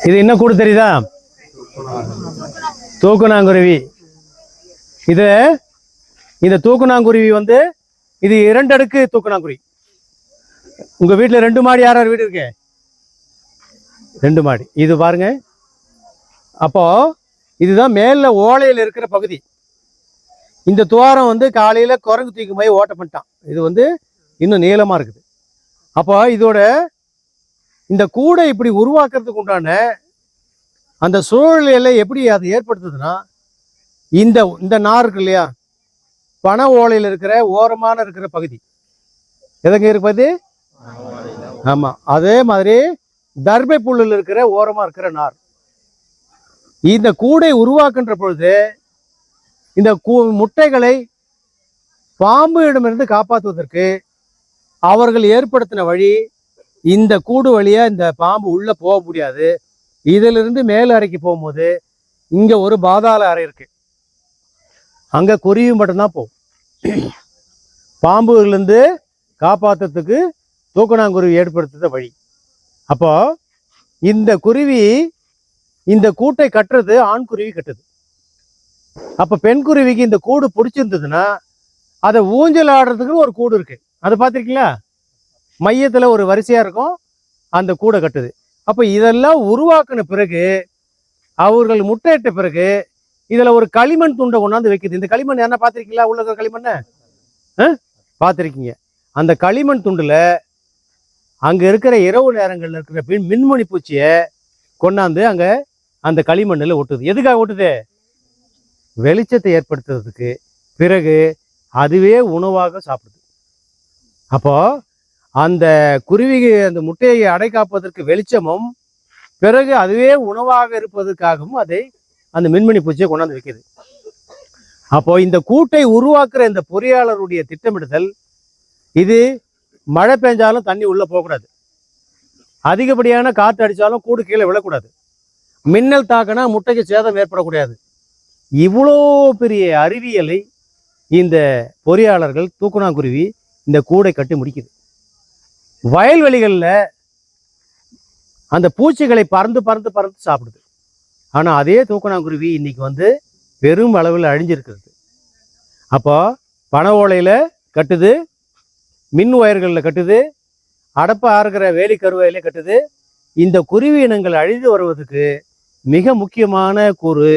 இது என்ன கூடு தெரியுதா? தூக்குநாங்குருவி. இது இந்த தூக்குநாங்குருவி வந்து இது 2 அடுக்கு தூக்குநாங்குருவி. உங்க வீட்டுல 2 மாடி யார் வீடு இருக்கு? 2 மாடி. இது பாருங்க. அப்போ இதுதான் மேல ஓலையில் இருக்கிற பகுதி. இந்த துவாரம் வந்து காலையில குரங்கு தூக்கி போய் ஓட்ட பண்ணிட்டான். இது வந்து இன்னும் நீளமா இருக்குது. அப்போ இதோட இந்த கூடை இப்படி உருவாக்குறதுக்கு உண்டான அந்த சூழ்நிலை எப்படி அது ஏற்படுத்துதுன்னா, இந்த இந்த நார் இருக்கு இல்லையா, பனை ஓலையில் இருக்கிற ஓரமான இருக்கிற பகுதி எதங்க இருப்பது? ஆமா, அதே மாதிரி தர்பை புல்லில் இருக்கிற ஓரமா இருக்கிற நார். இந்த கூடை உருவாக்குன்ற பொழுது இந்த முட்டைகளை பாம்பிடமிருந்து காப்பாற்றுவதற்கு அவர்கள் ஏற்படுத்தின வழி, இந்த கூடு வழியா இந்த பாம்பு உள்ள போக முடியாது. இதிலிருந்து மேல் அறைக்கு போகும்போது இங்க ஒரு பாதாள அறை இருக்கு, அங்க குருவி மட்டும்தான் போகும். பாம்புகளிலிருந்து காப்பாற்றுறதுக்கு தூக்கணாங்குருவி ஏற்படுத்துத வழி. அப்போ இந்த குருவி இந்த கூட்டை கட்டுறது ஆண் குருவி கட்டுது. அப்ப பெண் குருவிக்கு இந்த கூடு பிடிச்சிருந்ததுன்னா அதை ஊஞ்சல் ஆடுறதுக்கு ஒரு கூடு இருக்கு, அதை பார்த்திருக்கீங்களா? மையத்துல ஒரு வரிசையா இருக்கும், அந்த கூடை கட்டுது. அப்ப இதெல்லாம் உருவாக்குன பிறகு அவர்கள் முட்டையிட்ட பிறகு இதுல ஒரு களிமண் துண்டை கொண்டாந்து வைக்குது. இந்த களிமண் என்ன பார்த்திருக்கீங்களா? உள்ள இருக்கிற களிமண்ண பார்த்திருக்கீங்க. அந்த களிமண் துண்டுல அங்க இருக்கிற இரவு நேரங்கள்ல இருக்கிற மின்மணி பூச்சியை கொண்டாந்து அங்க அந்த களிமண்ணில் ஒட்டுது. எதுக்காக ஒட்டுது? வெளிச்சத்தை ஏற்படுத்துறதுக்கு. பிறகு அதுவே உணவாக சாப்பிடுது. அப்போ அந்த குருவி அந்த முட்டையை அடை காப்பதற்கு வெளிச்சமும், பிறகு அதுவே உணவாக இருப்பதற்காகவும் அதை அந்த மின்மணி பூச்சியை கொண்டாந்து வைக்குது. அப்போ இந்த கூட்டை உருவாக்குற இந்த பொறியாளருடைய திட்டமிடுதல், இது மழை பெஞ்சாலும் தண்ணி உள்ள போகக்கூடாது, அதிகப்படியான காற்று அடித்தாலும் கூடு கீழே விழக்கூடாது, மின்னல் தாக்கினா முட்டைக்கு சேதம் ஏற்படக்கூடாது. இவ்வளோ பெரிய அறிவியலை இந்த பொறியாளர்கள் தூக்குநாங்குருவி இந்த கூடை கட்டி முடிக்குது. வயல்வெளிகளில் அந்த பூச்சிகளை பறந்து பறந்து பறந்து சாப்பிடுது. ஆனால் அதே தூக்குநாங்குருவி இன்னைக்கு வந்து பெரும் அளவில் அழிஞ்சிருக்கிறது. அப்போ பனை ஓலையில் கட்டுது, மின் ஒயர்களில் கட்டுது, அடப்பை ஆறுகிற வேலி கருவையிலே கட்டுது. இந்த குருவி இனங்கள் அழிந்து வருவதற்கு மிக முக்கியமான கூறு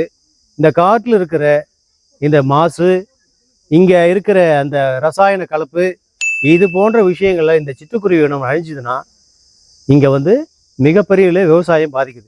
இந்த காட்டில் இருக்கிற இந்த மாசு, இங்கே இருக்கிற அந்த ரசாயன கலப்பு, இது போன்ற விஷயங்கள்ல இந்த சிட்டுக்குருவி இனம் அழிஞ்சுதுன்னா இங்கே வந்து மிகப்பெரிய விவசாயம் பாதிக்குது.